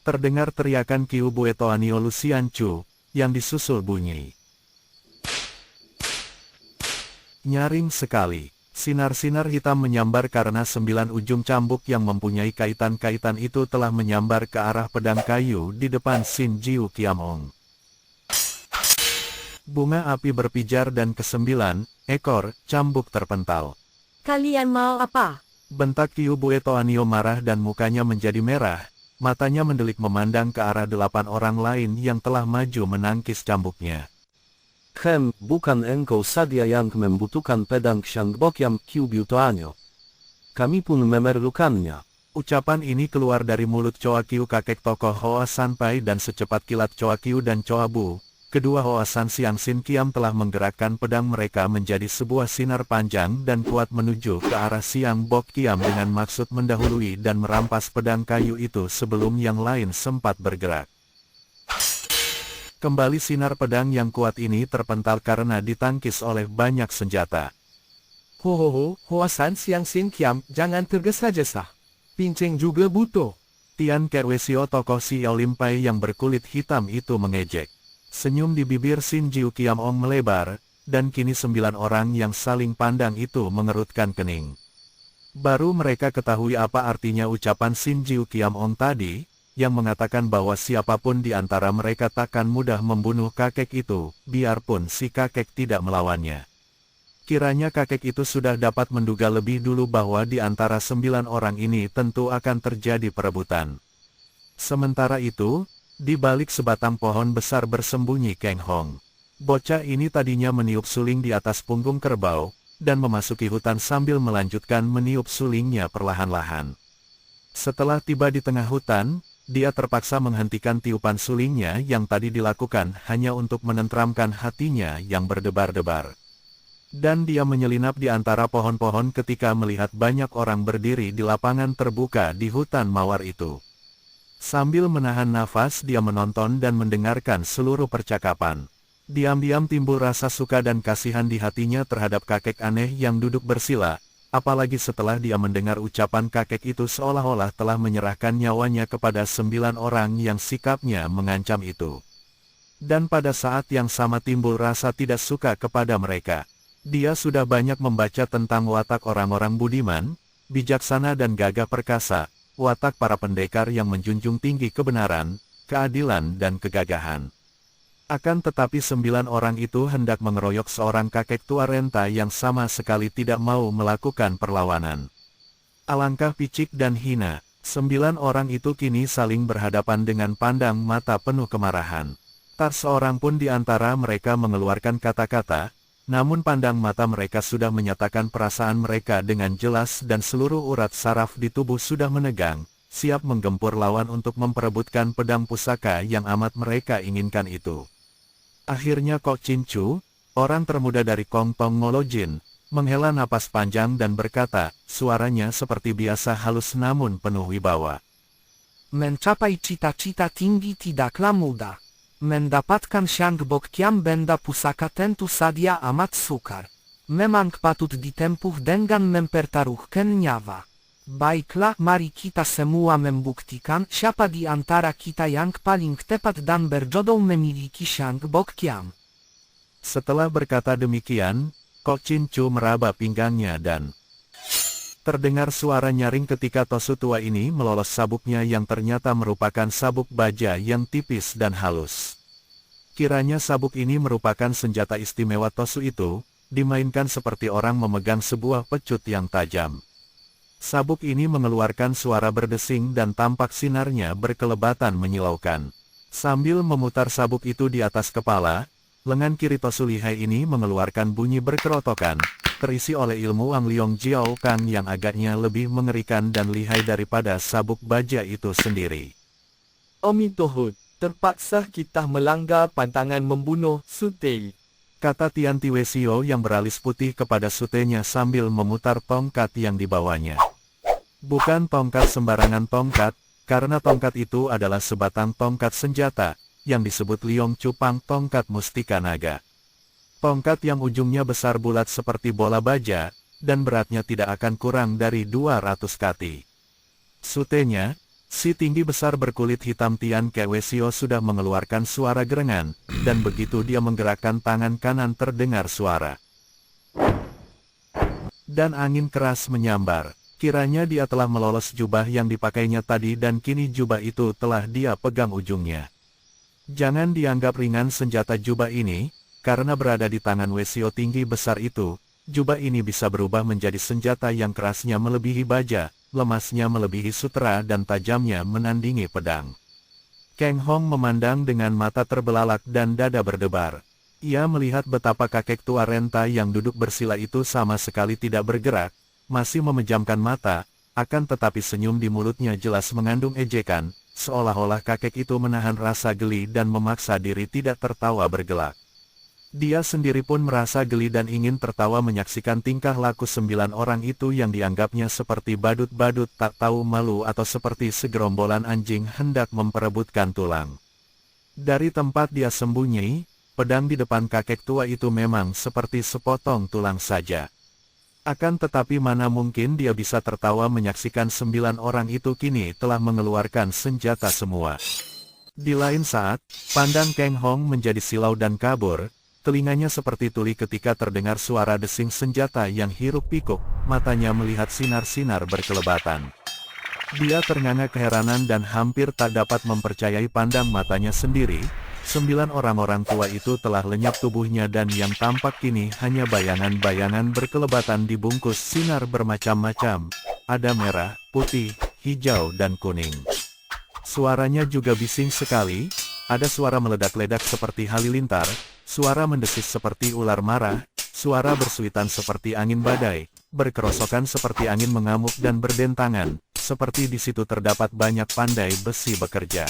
S1: Terdengar teriakan Kiu Bueto Anio Lucian Chu, yang disusul bunyi. Nyaring sekali. Sinar-sinar hitam menyambar karena 9 ujung cambuk yang mempunyai kaitan-kaitan itu telah menyambar ke arah pedang kayu di depan Sin Jiu Kiam Ong. Bunga api berpijar dan ke-9 ekor cambuk terpental.
S5: Kalian mau apa?
S1: Bentak Kiu Bueto Anio marah dan mukanya menjadi merah, matanya mendelik memandang ke arah 8 orang lain yang telah maju menangkis cambuknya.
S7: Bukan engkau saja yang membutuhkan pedang Shangbok Kiu Bueto Anio. Kami pun memerlukannya.
S1: Ucapan ini keluar dari mulut Choa Kiu kakek tokoh Hoa Sanpai dan secepat kilat Choa Kiu dan Choa Bu, kedua Hoa San Siang Sin Kiam telah menggerakkan pedang mereka menjadi sebuah sinar panjang dan kuat menuju ke arah Siang Bok Kiam dengan maksud mendahului dan merampas pedang kayu itu sebelum yang lain sempat bergerak. Kembali sinar pedang yang kuat ini terpental karena ditangkis oleh banyak senjata.
S3: Hoa San Siang Sin Kiam, jangan tergesa-gesa. Pinceng juga butuh.
S1: Tian Kerwesio tokoh Si Limpai yang berkulit hitam itu mengejek. Senyum di bibir Sin Jiu Kiam Ong melebar, dan kini 9 orang yang saling pandang itu mengerutkan kening. Baru mereka ketahui apa artinya ucapan Sin Jiu Kiam Ong tadi, yang mengatakan bahwa siapapun di antara mereka takkan mudah membunuh kakek itu, biarpun si kakek tidak melawannya. Kiranya kakek itu sudah dapat menduga lebih dulu bahwa di antara 9 orang ini tentu akan terjadi perebutan. Sementara itu, di balik sebatang pohon besar bersembunyi Keng Hong. Bocah ini tadinya meniup suling di atas punggung kerbau, dan memasuki hutan sambil melanjutkan meniup sulingnya perlahan-lahan. Setelah tiba di tengah hutan, dia terpaksa menghentikan tiupan sulingnya yang tadi dilakukan hanya untuk menenteramkan hatinya yang berdebar-debar. Dan dia menyelinap di antara pohon-pohon ketika melihat banyak orang berdiri di lapangan terbuka di hutan mawar itu. Sambil menahan nafas dia menonton dan mendengarkan seluruh percakapan. Diam-diam timbul rasa suka dan kasihan di hatinya terhadap kakek aneh yang duduk bersila. Apalagi setelah dia mendengar ucapan kakek itu seolah-olah telah menyerahkan nyawanya kepada 9 orang yang sikapnya mengancam itu. Dan pada saat yang sama timbul rasa tidak suka kepada mereka. Dia sudah banyak membaca tentang watak orang-orang budiman, bijaksana dan gagah perkasa, watak para pendekar yang menjunjung tinggi kebenaran, keadilan dan kegagahan. Akan tetapi 9 orang itu hendak mengeroyok seorang kakek tua renta yang sama sekali tidak mau melakukan perlawanan. Alangkah picik dan hina, 9 orang itu kini saling berhadapan dengan pandang mata penuh kemarahan. Tak seorang pun di antara mereka mengeluarkan kata-kata, namun pandang mata mereka sudah menyatakan perasaan mereka dengan jelas dan seluruh urat saraf di tubuh sudah menegang, siap menggempur lawan untuk memperebutkan pedang pusaka yang amat mereka inginkan itu. Akhirnya Kok Chin Chu, orang termuda dari Kong Tong Ngolo Jin, menghela napas panjang dan berkata, suaranya seperti biasa halus namun penuh wibawa.
S2: Mencapai cita-cita tinggi tidaklah mudah. Mendapatkan Shangbok Kiam Benda pusaka tentu saja amat sukar. Memang patut ditempuh dengan mempertaruhkan nyawa. Baiklah, mari kita semua membuktikan siapa di antara kita yang paling tepat dan berjodoh memiliki Shang Bok Kiam.
S1: Setelah berkata demikian, Kok Chin Chu meraba pinggangnya dan terdengar suara nyaring ketika Tosu tua ini melolos sabuknya yang ternyata merupakan sabuk baja yang tipis dan halus. Kiranya sabuk ini merupakan senjata istimewa Tosu itu, dimainkan seperti orang memegang sebuah pecut yang tajam. Sabuk ini mengeluarkan suara berdesing dan tampak sinarnya berkelebatan menyilaukan. Sambil memutar sabuk itu di atas kepala, lengan kiri Tosu lihai ini mengeluarkan bunyi berkerotokan, terisi oleh ilmu Wang Liong Jiao Kang yang agaknya lebih mengerikan dan lihai daripada sabuk baja itu sendiri.
S8: Omitohut, terpaksa kita melanggar pantangan membunuh Sutei.
S1: Kata Tian Tiwesio yang beralis putih kepada sutenya sambil memutar tongkat yang dibawanya. Bukan tongkat sembarangan tongkat, karena tongkat itu adalah sebatang tongkat senjata, yang disebut Liong Cupang tongkat mustika naga. Tongkat yang ujungnya besar bulat seperti bola baja, dan beratnya tidak akan kurang dari 200 kati. Sutenya, si tinggi besar berkulit hitam Tian Kewesio sudah mengeluarkan suara gerengan, dan begitu dia menggerakkan tangan kanan terdengar suara. Dan angin keras menyambar, kiranya dia telah melolos jubah yang dipakainya tadi dan kini jubah itu telah dia pegang ujungnya. Jangan dianggap ringan senjata jubah ini, karena berada di tangan Wesio tinggi besar itu, jubah ini bisa berubah menjadi senjata yang kerasnya melebihi baja, lemasnya melebihi sutera dan tajamnya menandingi pedang. Kang Hong memandang dengan mata terbelalak dan dada berdebar. Ia melihat betapa kakek tua renta yang duduk bersila itu sama sekali tidak bergerak, masih memejamkan mata, akan tetapi senyum di mulutnya jelas mengandung ejekan, seolah-olah kakek itu menahan rasa geli dan memaksa diri tidak tertawa bergelak. Dia sendiri pun merasa geli dan ingin tertawa menyaksikan tingkah laku 9 orang itu yang dianggapnya seperti badut-badut tak tahu malu atau seperti segerombolan anjing hendak memperebutkan tulang. Dari tempat dia sembunyi, pedang di depan kakek tua itu memang seperti sepotong tulang saja. Akan tetapi mana mungkin dia bisa tertawa menyaksikan 9 orang itu kini telah mengeluarkan senjata semua. Di lain saat, pandang Kang Hong menjadi silau dan kabur. Telinganya seperti tuli ketika terdengar suara desing senjata yang hiruk-pikuk, matanya melihat sinar-sinar berkelebatan. Dia ternganga keheranan dan hampir tak dapat mempercayai pandang matanya sendiri. 9 orang-orang tua itu telah lenyap tubuhnya dan yang tampak kini hanya bayangan-bayangan berkelebatan dibungkus sinar bermacam-macam. Ada merah, putih, hijau dan kuning. Suaranya juga bising sekali, ada suara meledak-ledak seperti halilintar, suara mendesis seperti ular marah, suara bersuitan seperti angin badai, berkerosokan seperti angin mengamuk dan berdentangan, seperti di situ terdapat banyak pandai besi bekerja.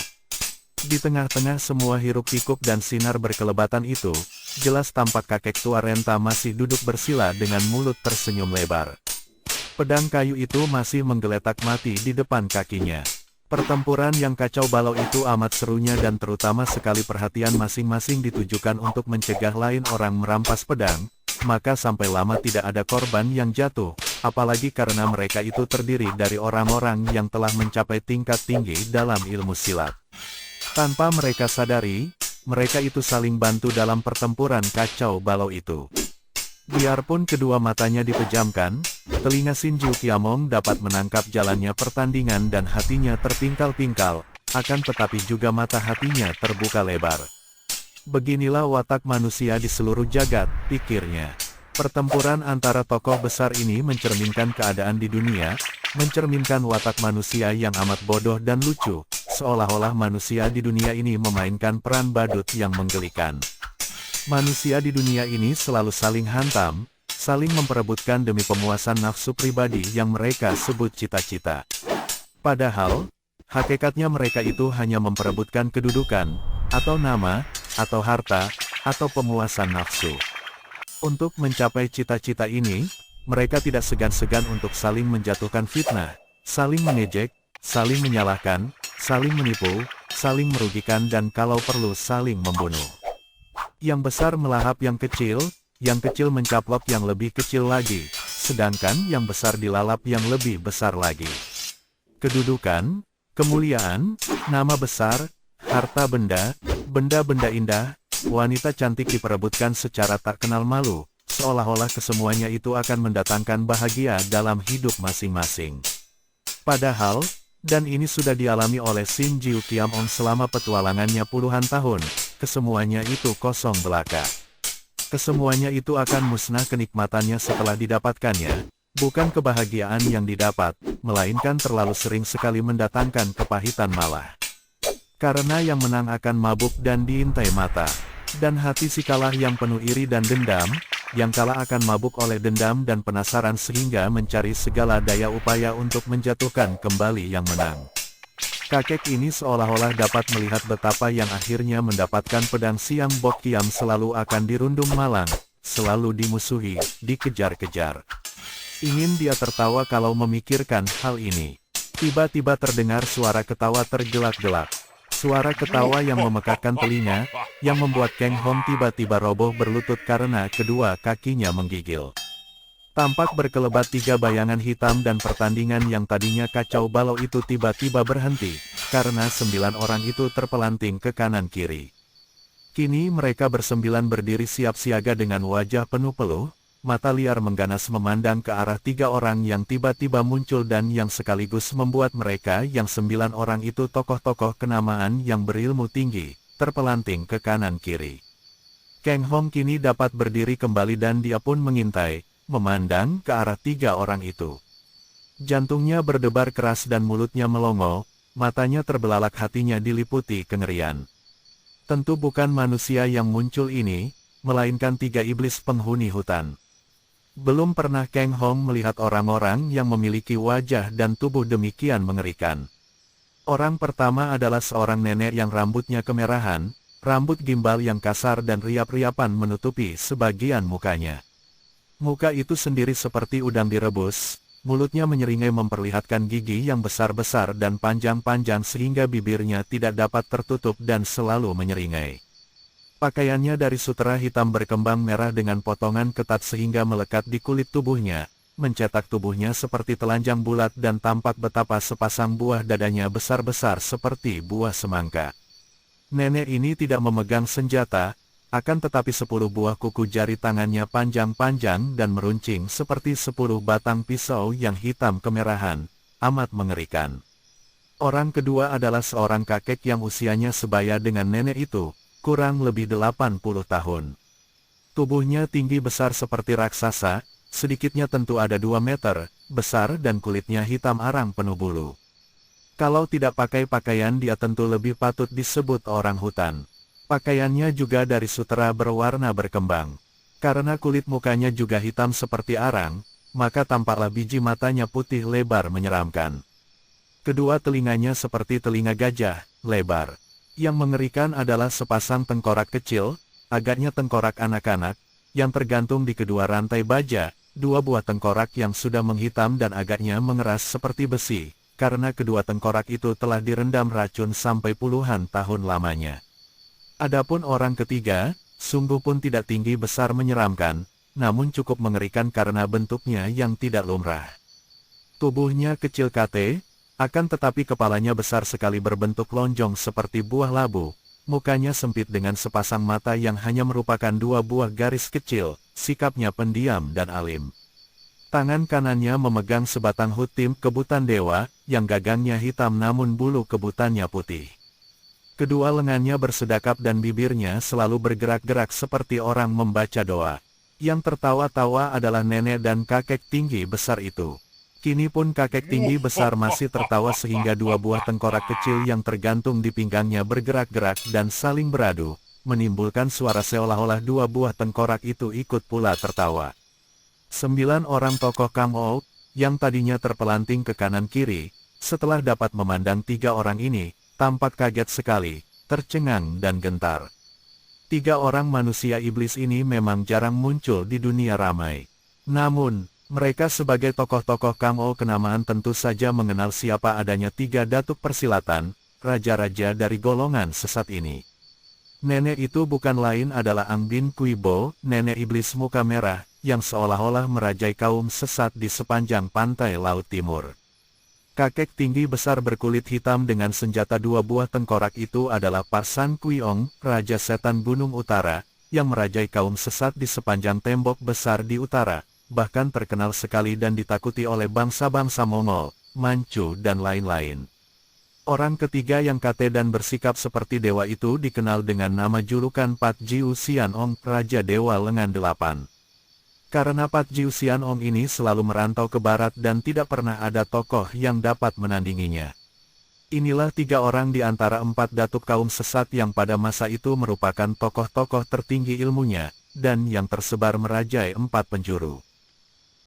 S1: Di tengah-tengah semua hiruk-pikuk dan sinar berkelebatan itu, jelas tampak kakek tua renta masih duduk bersila dengan mulut tersenyum lebar. Pedang kayu itu masih menggeletak mati di depan kakinya. Pertempuran yang kacau balau itu amat serunya dan terutama sekali perhatian masing-masing ditujukan untuk mencegah lain orang merampas pedang, maka sampai lama tidak ada korban yang jatuh, apalagi karena mereka itu terdiri dari orang-orang yang telah mencapai tingkat tinggi dalam ilmu silat. Tanpa mereka sadari, mereka itu saling bantu dalam pertempuran kacau balau itu. Biarpun kedua matanya dipejamkan, telinga Shin Jiu Kiamong dapat menangkap jalannya pertandingan dan hatinya terpingkal-pingkal, akan tetapi juga mata hatinya terbuka lebar. Beginilah watak manusia di seluruh jagat, pikirnya. Pertempuran antara tokoh besar ini mencerminkan keadaan di dunia, mencerminkan watak manusia yang amat bodoh dan lucu, seolah-olah manusia di dunia ini memainkan peran badut yang menggelikan. Manusia di dunia ini selalu saling hantam, saling memperebutkan demi pemuasan nafsu pribadi yang mereka sebut cita-cita. Padahal, hakikatnya mereka itu hanya memperebutkan kedudukan, atau nama, atau harta, atau pemuasan nafsu. Untuk mencapai cita-cita ini, mereka tidak segan-segan untuk saling menjatuhkan fitnah, saling mengejek, saling menyalahkan, saling menipu, saling merugikan dan kalau perlu saling membunuh. Yang besar melahap yang kecil, yang kecil mencaplok yang lebih kecil lagi, sedangkan yang besar dilalap yang lebih besar lagi. Kedudukan, kemuliaan, nama besar, harta benda, benda-benda indah, wanita cantik diperebutkan secara tak kenal malu, seolah-olah kesemuanya itu akan mendatangkan bahagia dalam hidup masing-masing. Padahal, dan ini sudah dialami oleh Shin Jiu Kiam-ong selama petualangannya puluhan tahun, kesemuanya itu kosong belaka. Kesemuanya itu akan musnah kenikmatannya setelah didapatkannya, bukan kebahagiaan yang didapat, melainkan terlalu sering sekali mendatangkan kepahitan malah. Karena yang menang akan mabuk dan diintai mata, dan hati si kalah yang penuh iri dan dendam, yang kalah akan mabuk oleh dendam dan penasaran sehingga mencari segala daya upaya untuk menjatuhkan kembali yang menang. Kakek ini seolah-olah dapat melihat betapa yang akhirnya mendapatkan pedang Siang Bok Kiam selalu akan dirundung malang, selalu dimusuhi, dikejar-kejar. Ingin dia tertawa kalau memikirkan hal ini. Tiba-tiba terdengar suara ketawa tergelak-gelak. Suara ketawa yang memekakkan telinga, yang membuat Kang Hong tiba-tiba roboh berlutut karena kedua kakinya menggigil. Tampak berkelebat 3 bayangan hitam dan pertandingan yang tadinya kacau balau itu tiba-tiba berhenti, karena 9 orang itu terpelanting ke kanan-kiri. Kini mereka bersembilan berdiri siap siaga dengan wajah penuh peluh, mata liar mengganas memandang ke arah 3 orang yang tiba-tiba muncul dan yang sekaligus membuat mereka yang 9 orang itu tokoh-tokoh kenamaan yang berilmu tinggi, terpelanting ke kanan-kiri. Kang Hong kini dapat berdiri kembali dan dia pun mengintai, memandang ke arah 3 orang itu. Jantungnya berdebar keras dan mulutnya melongo, matanya terbelalak, hatinya diliputi kengerian. Tentu bukan manusia yang muncul ini, melainkan 3 iblis penghuni hutan. Belum pernah Kang Hong melihat orang-orang yang memiliki wajah dan tubuh demikian mengerikan. Orang pertama adalah seorang nenek yang rambutnya kemerahan, rambut gimbal yang kasar dan riap-riapan menutupi sebagian mukanya. Muka itu sendiri seperti udang direbus, mulutnya menyeringai memperlihatkan gigi yang besar-besar dan panjang-panjang sehingga bibirnya tidak dapat tertutup dan selalu menyeringai. Pakaiannya dari sutera hitam berkembang merah dengan potongan ketat sehingga melekat di kulit tubuhnya, mencetak tubuhnya seperti telanjang bulat dan tampak betapa sepasang buah dadanya besar-besar seperti buah semangka. Nenek ini tidak memegang senjata, akan tetapi 10 buah kuku jari tangannya panjang-panjang dan meruncing seperti 10 batang pisau yang hitam kemerahan, amat mengerikan. Orang kedua adalah seorang kakek yang usianya sebaya dengan nenek itu, kurang lebih 80 tahun. Tubuhnya tinggi besar seperti raksasa, sedikitnya tentu ada 2 meter, besar dan kulitnya hitam arang penuh bulu. Kalau tidak pakai pakaian dia tentu lebih patut disebut orang hutan. Pakaiannya juga dari sutera berwarna berkembang. Karena kulit mukanya juga hitam seperti arang, maka tampaklah biji matanya putih lebar menyeramkan. Kedua telinganya seperti telinga gajah, lebar. Yang mengerikan adalah sepasang tengkorak kecil, agaknya tengkorak anak-anak, yang tergantung di kedua rantai baja, 2 buah tengkorak yang sudah menghitam dan agaknya mengeras seperti besi, karena kedua tengkorak itu telah direndam racun sampai puluhan tahun lamanya. Adapun orang ketiga, sungguh pun tidak tinggi besar menyeramkan, namun cukup mengerikan karena bentuknya yang tidak lumrah. Tubuhnya kecil kate, akan tetapi kepalanya besar sekali berbentuk lonjong seperti buah labu, mukanya sempit dengan sepasang mata yang hanya merupakan 2 buah garis kecil, sikapnya pendiam dan alim. Tangan kanannya memegang sebatang hutim kebutan dewa, yang gagangnya hitam namun bulu kebutannya putih. Kedua lengannya bersedakap dan bibirnya selalu bergerak-gerak seperti orang membaca doa. Yang tertawa-tawa adalah nenek dan kakek tinggi besar itu. Kini pun kakek tinggi besar masih tertawa sehingga 2 buah tengkorak kecil yang tergantung di pinggangnya bergerak-gerak dan saling beradu, menimbulkan suara seolah-olah 2 buah tengkorak itu ikut pula tertawa. 9 orang tokoh Kang Ou, yang tadinya terpelanting ke kanan-kiri, setelah dapat memandang 3 orang ini, tampak kaget sekali, tercengang dan gentar. 3 orang manusia iblis ini memang jarang muncul di dunia ramai. Namun, mereka sebagai tokoh-tokoh Kang Ou kenamaan tentu saja mengenal siapa adanya 3 datuk persilatan, raja-raja dari golongan sesat ini. Nenek itu bukan lain adalah Ang bin Kuibo, nenek iblis muka merah, yang seolah-olah merajai kaum sesat di sepanjang pantai Laut Timur. Kakek tinggi besar berkulit hitam dengan senjata 2 buah tengkorak itu adalah Parsan Kuiong, Raja Setan Gunung Utara, yang merajai kaum sesat di sepanjang tembok besar di utara, bahkan terkenal sekali dan ditakuti oleh bangsa-bangsa Mongol, Manchu dan lain-lain. Orang ketiga yang kate dan bersikap seperti dewa itu dikenal dengan nama julukan Pat Jiu Sianong, Raja Dewa Lengan 8. Karena Pat Jiu Sianong ini selalu merantau ke barat dan tidak pernah ada tokoh yang dapat menandinginya. Inilah 3 orang di antara 4 datuk kaum sesat yang pada masa itu merupakan tokoh-tokoh tertinggi ilmunya, dan yang tersebar merajai 4 penjuru.